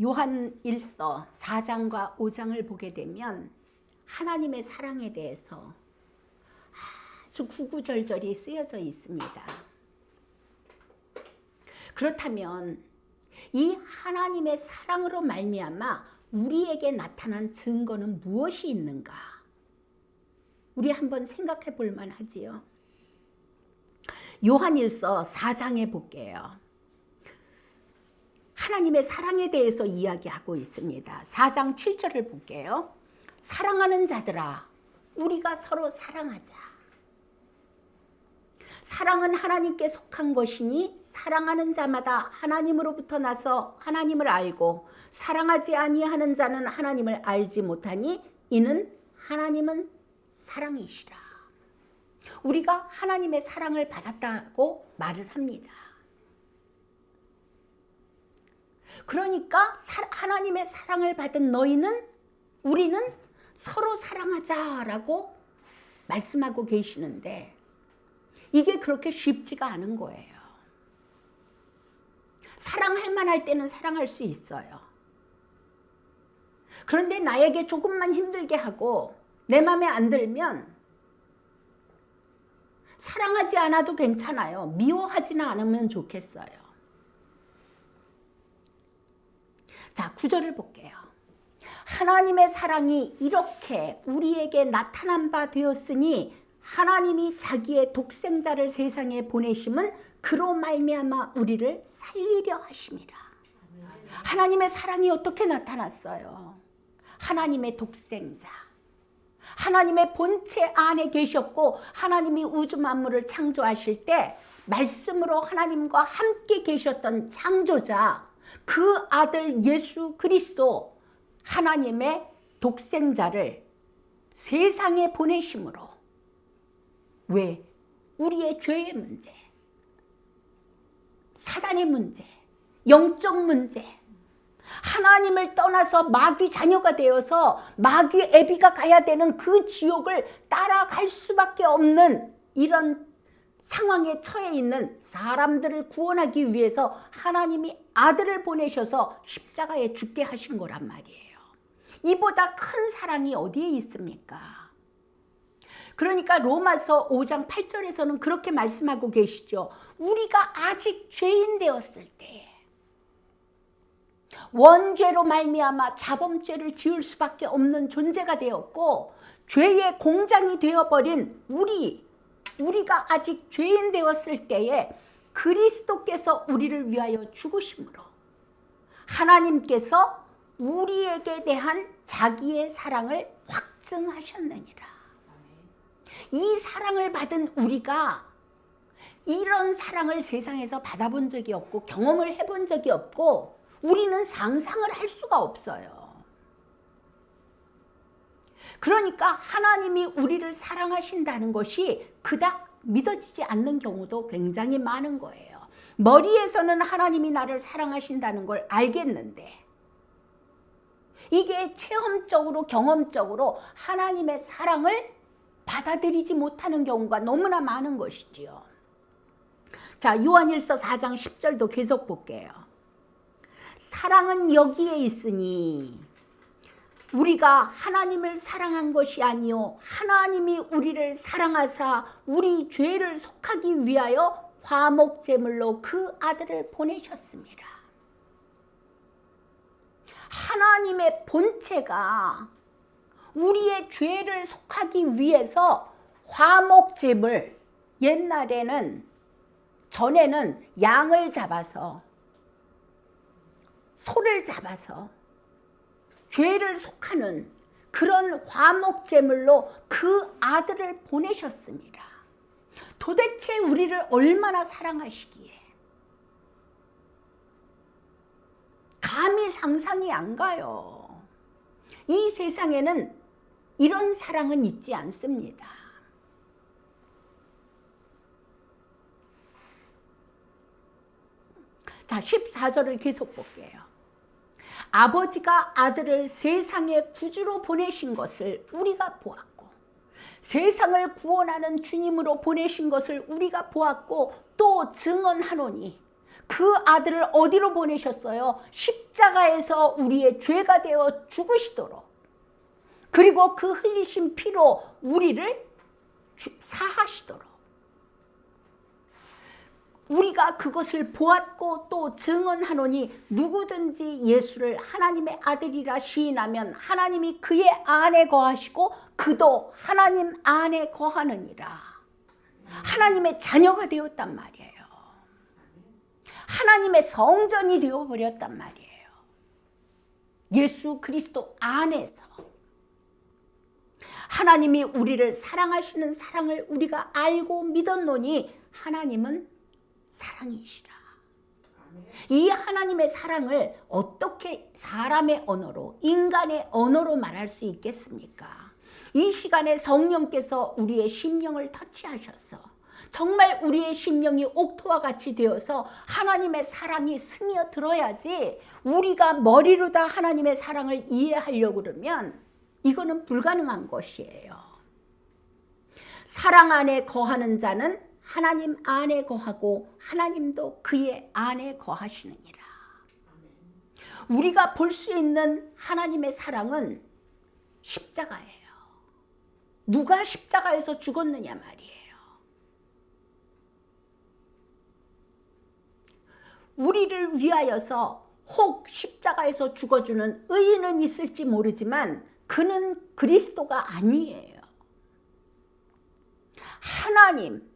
요한 1서 4장과 5장을 보게 되면 하나님의 사랑에 대해서 아주 구구절절히 쓰여져 있습니다. 그렇다면 이 하나님의 사랑으로 말미암아 우리에게 나타난 증거는 무엇이 있는가? 우리 한번 생각해 볼 만하지요. 요한일서 4장에 볼게요. 하나님의 사랑에 대해서 이야기하고 있습니다. 4장 7절을 볼게요. 사랑하는 자들아, 우리가 서로 사랑하자. 사랑은 하나님께 속한 것이니 사랑하는 자마다 하나님으로부터 나서 하나님을 알고 사랑하지 아니하는 자는 하나님을 알지 못하니 이는 하나님은 사랑이시라. 우리가 하나님의 사랑을 받았다고 말을 합니다. 그러니까 하나님의 사랑을 받은 너희는, 우리는 서로 사랑하자라고 말씀하고 계시는데 이게 그렇게 쉽지가 않은 거예요. 사랑할 만할 때는 사랑할 수 있어요. 그런데 나에게 조금만 힘들게 하고 내 마음에 안 들면 사랑하지 않아도 괜찮아요. 미워하지는 않으면 좋겠어요. 자, 9절을 볼게요. 하나님의 사랑이 이렇게 우리에게 나타난 바 되었으니 하나님이 자기의 독생자를 세상에 보내심은 그로 말미암아 우리를 살리려 하심이라. 하나님의 사랑이 어떻게 나타났어요? 하나님의 독생자, 하나님의 본체 안에 계셨고 하나님이 우주 만물을 창조하실 때 말씀으로 하나님과 함께 계셨던 창조자, 그 아들 예수 그리스도, 하나님의 독생자를 세상에 보내심으로, 왜? 우리의 죄의 문제, 사단의 문제, 영적 문제, 하나님을 떠나서 마귀 자녀가 되어서 마귀 애비가 가야 되는 그 지옥을 따라갈 수밖에 없는 이런 상황에 처해 있는 사람들을 구원하기 위해서 하나님이 아들을 보내셔서 십자가에 죽게 하신 거란 말이에요. 이보다 큰 사랑이 어디에 있습니까? 그러니까 로마서 5장 8절에서는 그렇게 말씀하고 계시죠. 우리가 아직 죄인 되었을 때 원죄로 말미암아 자범죄를 지을 수밖에 없는 존재가 되었고 죄의 공장이 되어버린 우리가 아직 죄인 되었을 때에 그리스도께서 우리를 위하여 죽으심으로 하나님께서 우리에게 대한 자기의 사랑을 확증하셨느니라. 이 사랑을 받은 우리가 이런 사랑을 세상에서 받아본 적이 없고 경험을 해본 적이 없고 우리는 상상을 할 수가 없어요. 그러니까 하나님이 우리를 사랑하신다는 것이 그닥 믿어지지 않는 경우도 굉장히 많은 거예요. 머리에서는 하나님이 나를 사랑하신다는 걸 알겠는데 이게 체험적으로 경험적으로 하나님의 사랑을 받아들이지 못하는 경우가 너무나 많은 것이지요. 자, 요한일서 4장 10절도 계속 볼게요. 사랑은 여기에 있으니 우리가 하나님을 사랑한 것이 아니요 하나님이 우리를 사랑하사 우리 죄를 속하기 위하여 화목제물로 그 아들을 보내셨습니다. 하나님의 본체가 우리의 죄를 속하기 위해서 화목제물, 전에는 양을 잡아서 소를 잡아서 죄를 속하는 그런 화목제물로 그 아들을 보내셨습니다. 도대체 우리를 얼마나 사랑하시기에 감히 상상이 안 가요. 이 세상에는 이런 사랑은 있지 않습니다. 자, 14절을 계속 볼게요. 아버지가 아들을 세상의 구주로 보내신 것을 우리가 보았고 세상을 구원하는 주님으로 보내신 것을 우리가 보았고 또 증언하노니 그 아들을 어디로 보내셨어요? 십자가에서 우리의 죄가 되어 죽으시도록, 그리고 그 흘리신 피로 우리를 사하시도록. 우리가 그것을 보았고 또 증언하노니 누구든지 예수를 하나님의 아들이라 시인하면 하나님이 그의 안에 거하시고 그도 하나님 안에 거하느니라. 하나님의 자녀가 되었단 말이에요. 하나님의 성전이 되어버렸단 말이에요. 예수 그리스도 안에서 하나님이 우리를 사랑하시는 사랑을 우리가 알고 믿었노니 하나님은 사랑이시라. 이 하나님의 사랑을 어떻게 사람의 언어로, 인간의 언어로 말할 수 있겠습니까? 이 시간에 성령께서 우리의 심령을 터치하셔서 정말 우리의 심령이 옥토와 같이 되어서 하나님의 사랑이 스며들어야지, 우리가 머리로 다 하나님의 사랑을 이해하려고 그러면 이거는 불가능한 것이에요. 사랑 안에 거하는 자는 하나님 안에 거하고 하나님도 그의 안에 거하시느니라. 우리가 볼 수 있는 하나님의 사랑은 십자가예요. 누가 십자가에서 죽었느냐 말이에요. 우리를 위하여서 혹 십자가에서 죽어주는 의인은 있을지 모르지만 그는 그리스도가 아니에요. 하나님,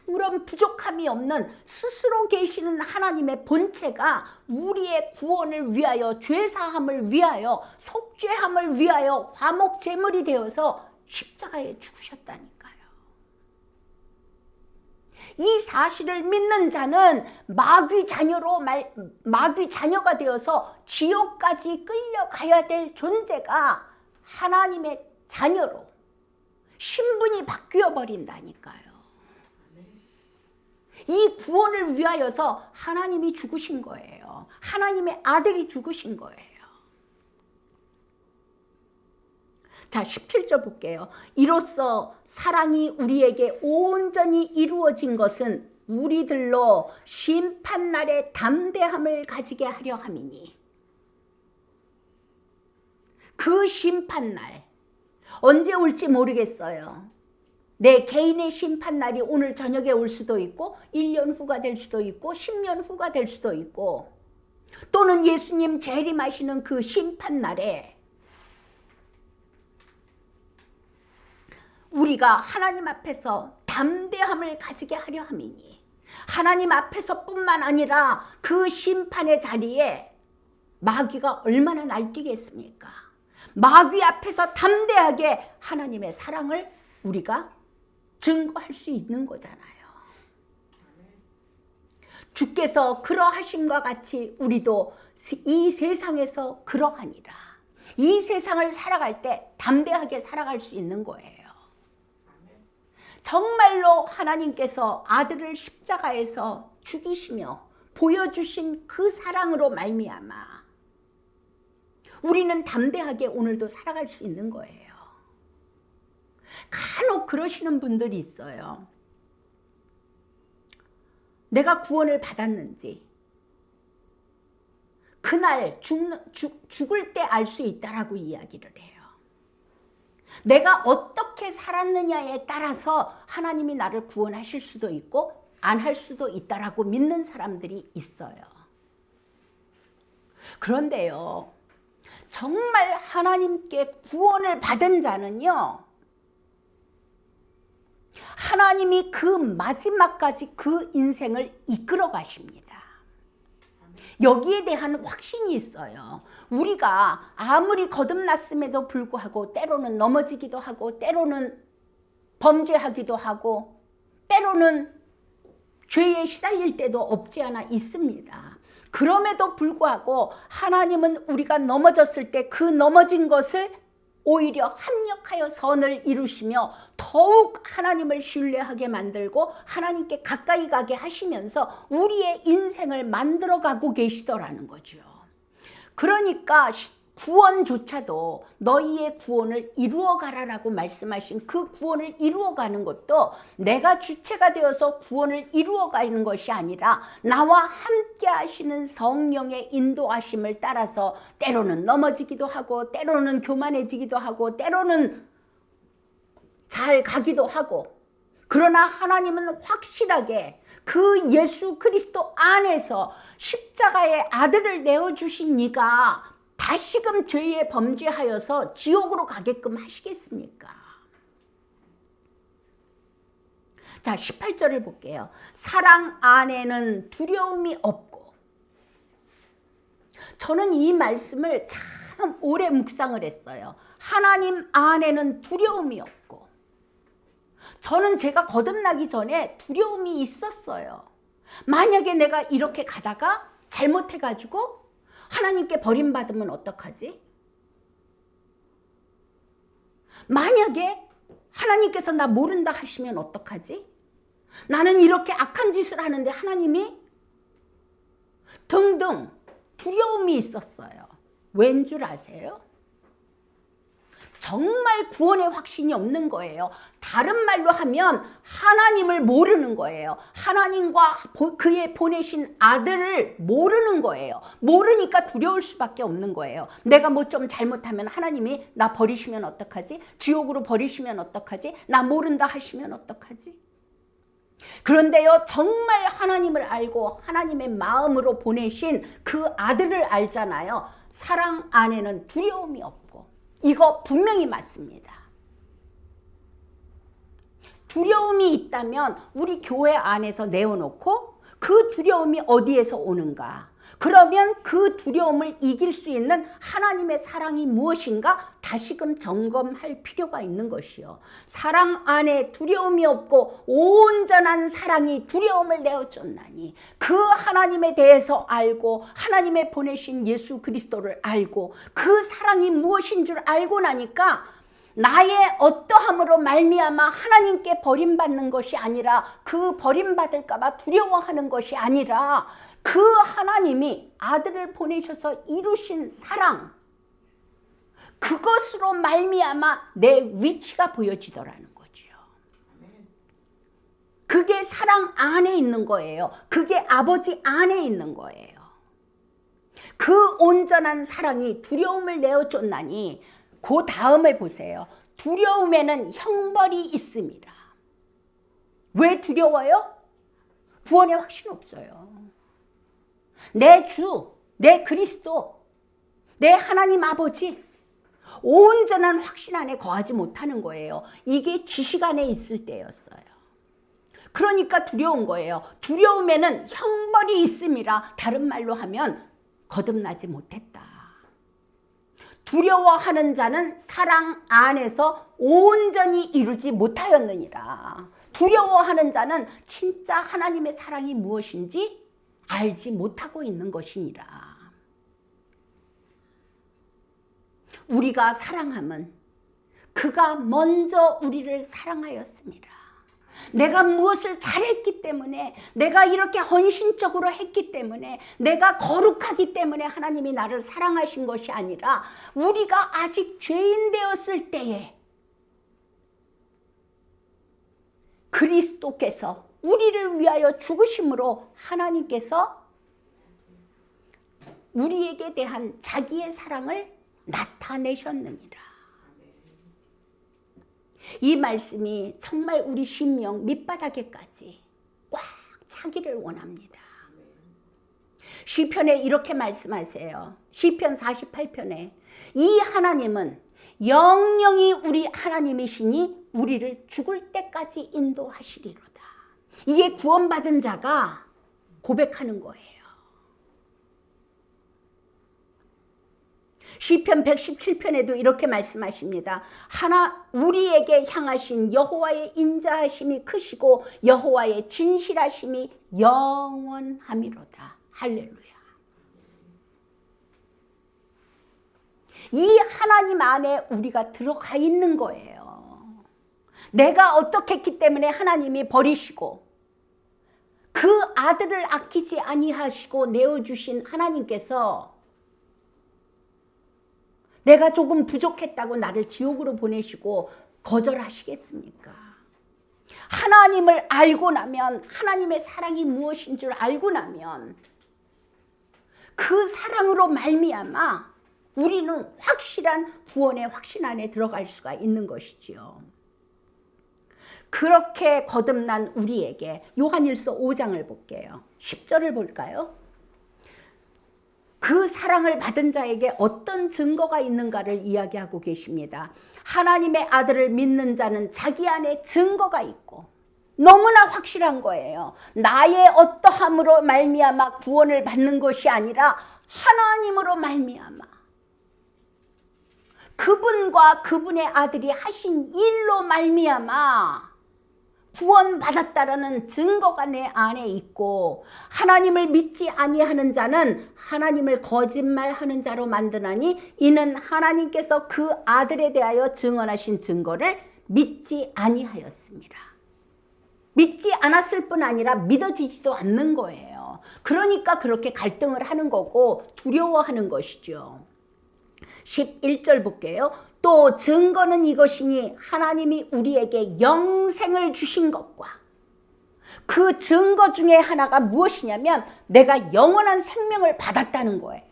아무런 부족함이 없는 스스로 계시는 하나님의 본체가 우리의 구원을 위하여, 죄사함을 위하여, 속죄함을 위하여 화목제물이 되어서 십자가에 죽으셨다니까요. 이 사실을 믿는 자는 마귀 자녀가 되어서 지옥까지 끌려가야 될 존재가 하나님의 자녀로 신분이 바뀌어 버린다니까요. 이 구원을 위하여서 하나님이 죽으신 거예요. 하나님의 아들이 죽으신 거예요. 자, 17절 볼게요. 이로써 사랑이 우리에게 온전히 이루어진 것은 우리들로 심판날에 담대함을 가지게 하려 함이니. 그 심판날 언제 올지 모르겠어요. 내 개인의 심판날이 오늘 저녁에 올 수도 있고 1년 후가 될 수도 있고 10년 후가 될 수도 있고, 또는 예수님 재림하시는 그 심판날에 우리가 하나님 앞에서 담대함을 가지게 하려 함이니, 하나님 앞에서뿐만 아니라 그 심판의 자리에 마귀가 얼마나 날뛰겠습니까? 마귀 앞에서 담대하게 하나님의 사랑을 우리가 증거할 수 있는 거잖아요. 주께서 그러하심과 같이 우리도 이 세상에서 그러하니라. 이 세상을 살아갈 때 담대하게 살아갈 수 있는 거예요. 정말로 하나님께서 아들을 십자가에서 죽이시며 보여주신 그 사랑으로 말미암아 우리는 담대하게 오늘도 살아갈 수 있는 거예요. 간혹 그러시는 분들이 있어요. 내가 구원을 받았는지 그날 죽을 때 알 수 있다라고 이야기를 해요. 내가 어떻게 살았느냐에 따라서 하나님이 나를 구원하실 수도 있고 안 할 수도 있다라고 믿는 사람들이 있어요. 그런데요, 정말 하나님께 구원을 받은 자는요, 하나님이 그 마지막까지 그 인생을 이끌어 가십니다. 여기에 대한 확신이 있어요. 우리가 아무리 거듭났음에도 불구하고 때로는 넘어지기도 하고, 때로는 범죄하기도 하고, 때로는 죄에 시달릴 때도 없지 않아 있습니다. 그럼에도 불구하고 하나님은 우리가 넘어졌을 때 그 넘어진 것을 오히려 합력하여 선을 이루시며 더욱 하나님을 신뢰하게 만들고 하나님께 가까이 가게 하시면서 우리의 인생을 만들어가고 계시더라는 거죠. 그러니까 구원조차도 너희의 구원을 이루어가라라고 말씀하신 그 구원을 이루어가는 것도 내가 주체가 되어서 구원을 이루어가는 것이 아니라 나와 함께 하시는 성령의 인도하심을 따라서 때로는 넘어지기도 하고 때로는 교만해지기도 하고 때로는 잘 가기도 하고, 그러나 하나님은 확실하게 그 예수 그리스도 안에서 십자가의 아들을 내어주신 이가 다시금 죄에 범죄하여서 지옥으로 가게끔 하시겠습니까? 자, 18절을 볼게요. 사랑 안에는 두려움이 없고. 저는 이 말씀을 참 오래 묵상을 했어요. 하나님 안에는 두려움이 없고. 저는 제가 거듭나기 전에 두려움이 있었어요. 만약에 내가 이렇게 가다가 잘못해가지고 하나님께 버림받으면 어떡하지? 만약에 하나님께서 나 모른다 하시면 어떡하지? 나는 이렇게 악한 짓을 하는데 하나님이 등등 두려움이 있었어요. 왠 줄 아세요? 정말 구원의 확신이 없는 거예요. 다른 말로 하면 하나님을 모르는 거예요. 하나님과 그의 보내신 아들을 모르는 거예요. 모르니까 두려울 수밖에 없는 거예요. 내가 뭐 좀 잘못하면 하나님이 나 버리시면 어떡하지? 지옥으로 버리시면 어떡하지? 나 모른다 하시면 어떡하지? 그런데요, 정말 하나님을 알고 하나님의 마음으로 보내신 그 아들을 알잖아요. 사랑 안에는 두려움이 없고. 이거 분명히 맞습니다. 두려움이 있다면 우리 교회 안에서 내어놓고 그 두려움이 어디에서 오는가? 그러면 그 두려움을 이길 수 있는 하나님의 사랑이 무엇인가 다시금 점검할 필요가 있는 것이요. 사랑 안에 두려움이 없고 온전한 사랑이 두려움을 내어줬나니 그 하나님에 대해서 알고 하나님의 보내신 예수 그리스도를 알고 그 사랑이 무엇인 줄 알고 나니까 나의 어떠함으로 말미암아 하나님께 버림받는 것이 아니라 그 버림받을까 봐 두려워하는 것이 아니라 그 하나님이 아들을 보내셔서 이루신 사랑, 그것으로 말미암아 내 위치가 보여지더라는 거죠. 그게 사랑 안에 있는 거예요. 그게 아버지 안에 있는 거예요. 그 온전한 사랑이 두려움을 내어줬나니 그 다음을 보세요. 두려움에는 형벌이 있습니다. 왜 두려워요? 구원의 확신 없어요. 내 주, 내 그리스도, 내 하나님 아버지 온전한 확신 안에 거하지 못하는 거예요. 이게 지식 안에 있을 때였어요. 그러니까 두려운 거예요. 두려움에는 형벌이 있음이라, 다른 말로 하면 거듭나지 못했다. 두려워하는 자는 사랑 안에서 온전히 이루지 못하였느니라. 두려워하는 자는 진짜 하나님의 사랑이 무엇인지 알지 못하고 있는 것이니라. 우리가 사랑함은 그가 먼저 우리를 사랑하였습니다. 내가 무엇을 잘했기 때문에, 내가 이렇게 헌신적으로 했기 때문에, 내가 거룩하기 때문에 하나님이 나를 사랑하신 것이 아니라 우리가 아직 죄인 되었을 때에 그리스도께서 우리를 위하여 죽으심으로 하나님께서 우리에게 대한 자기의 사랑을 나타내셨느니라. 이 말씀이 정말 우리 심령 밑바닥에까지 꽉 차기를 원합니다. 시편에 이렇게 말씀하세요. 시편 48편에 이 하나님은 영영이 우리 하나님이시니 우리를 죽을 때까지 인도하시리로다. 이게 구원받은 자가 고백하는 거예요. 시편 117편에도 이렇게 말씀하십니다. 우리에게 향하신 여호와의 인자하심이 크시고 여호와의 진실하심이 영원함이로다. 할렐루야. 이 하나님 안에 우리가 들어가 있는 거예요. 내가 어떻게 했기 때문에 하나님이 버리시고 그 아들을 아끼지 아니하시고 내어주신 하나님께서 내가 조금 부족했다고 나를 지옥으로 보내시고 거절하시겠습니까? 하나님을 알고 나면, 하나님의 사랑이 무엇인 줄 알고 나면 그 사랑으로 말미암아 우리는 확실한 구원의 확신 안에 들어갈 수가 있는 것이지요. 그렇게 거듭난 우리에게 요한일서 5장을 볼게요. 10절을 볼까요? 그 사랑을 받은 자에게 어떤 증거가 있는가를 이야기하고 계십니다. 하나님의 아들을 믿는 자는 자기 안에 증거가 있고 너무나 확실한 거예요. 나의 어떠함으로 말미암아 구원을 받는 것이 아니라 하나님으로 말미암아 그분과 그분의 아들이 하신 일로 말미암아 구원받았다라는 증거가 내 안에 있고, 하나님을 믿지 아니하는 자는 하나님을 거짓말하는 자로 만드나니 이는 하나님께서 그 아들에 대하여 증언하신 증거를 믿지 아니하였습니다. 믿지 않았을 뿐 아니라 믿어지지도 않는 거예요. 그러니까 그렇게 갈등을 하는 거고 두려워하는 것이죠. 11절 볼게요. 또 증거는 이것이니 하나님이 우리에게 영생을 주신 것과, 그 증거 중에 하나가 무엇이냐면 내가 영원한 생명을 받았다는 거예요.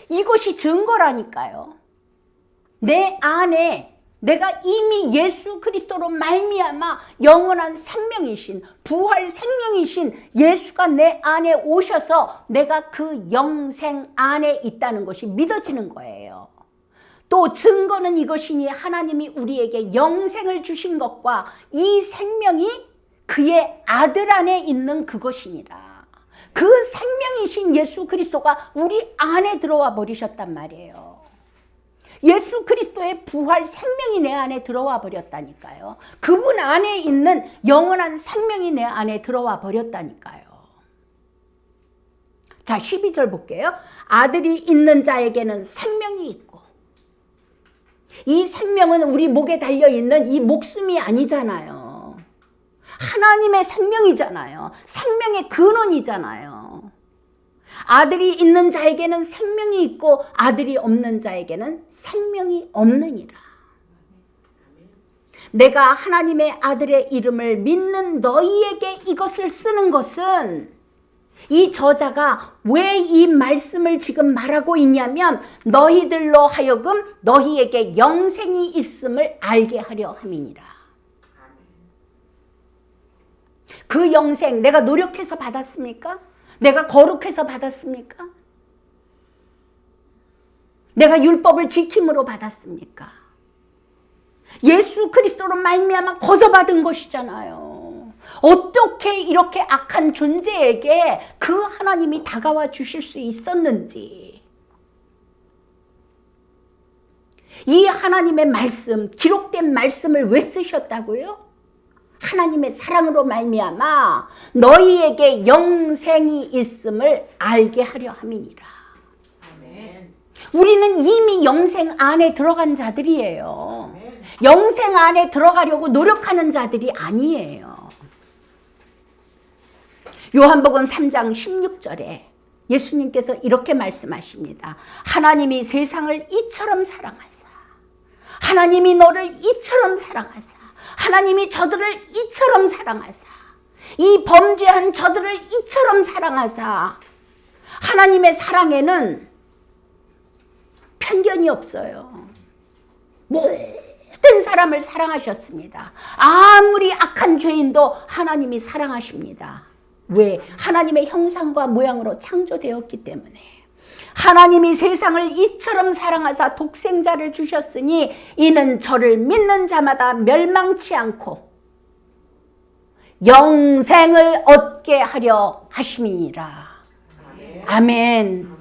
이것이 증거라니까요. 내 안에 내가 이미 예수 그리스도로 말미암아 영원한 생명이신, 부활 생명이신 예수가 내 안에 오셔서 내가 그 영생 안에 있다는 것이 믿어지는 거예요. 또 증거는 이것이니 하나님이 우리에게 영생을 주신 것과 이 생명이 그의 아들 안에 있는 그것이니라. 그 생명이신 예수 그리스도가 우리 안에 들어와 버리셨단 말이에요. 예수 그리스도의 부활 생명이 내 안에 들어와 버렸다니까요. 그분 안에 있는 영원한 생명이 내 안에 들어와 버렸다니까요. 자, 12절 볼게요. 아들이 있는 자에게는 생명이 있고, 이 생명은 우리 목에 달려있는 이 목숨이 아니잖아요. 하나님의 생명이잖아요. 생명의 근원이잖아요. 아들이 있는 자에게는 생명이 있고 아들이 없는 자에게는 생명이 없느니라. 내가 하나님의 아들의 이름을 믿는 너희에게 이것을 쓰는 것은, 이 저자가 왜 이 말씀을 지금 말하고 있냐면 너희들로 하여금 너희에게 영생이 있음을 알게 하려 함이니라. 그 영생 내가 노력해서 받았습니까? 내가 거룩해서 받았습니까? 내가 율법을 지킴으로 받았습니까? 예수 그리스도로 말미암아 거저받은 것이잖아요. 어떻게 이렇게 악한 존재에게 그 하나님이 다가와 주실 수 있었는지, 이 하나님의 말씀, 기록된 말씀을 왜 쓰셨다고요? 하나님의 사랑으로 말미암아 너희에게 영생이 있음을 알게 하려 함이니라. 아멘. 우리는 이미 영생 안에 들어간 자들이에요. 아멘. 영생 안에 들어가려고 노력하는 자들이 아니에요. 요한복음 3장 16절에 예수님께서 이렇게 말씀하십니다. 하나님이 세상을 이처럼 사랑하사, 하나님이 너를 이처럼 사랑하사, 하나님이 저들을 이처럼 사랑하사, 이 범죄한 저들을 이처럼 사랑하사. 하나님의 사랑에는 편견이 없어요. 모든 사람을 사랑하셨습니다. 아무리 악한 죄인도 하나님이 사랑하십니다. 왜? 하나님의 형상과 모양으로 창조되었기 때문에. 하나님이 세상을 이처럼 사랑하사 독생자를 주셨으니 이는 저를 믿는 자마다 멸망치 않고 영생을 얻게 하려 하심이니라. 아멘.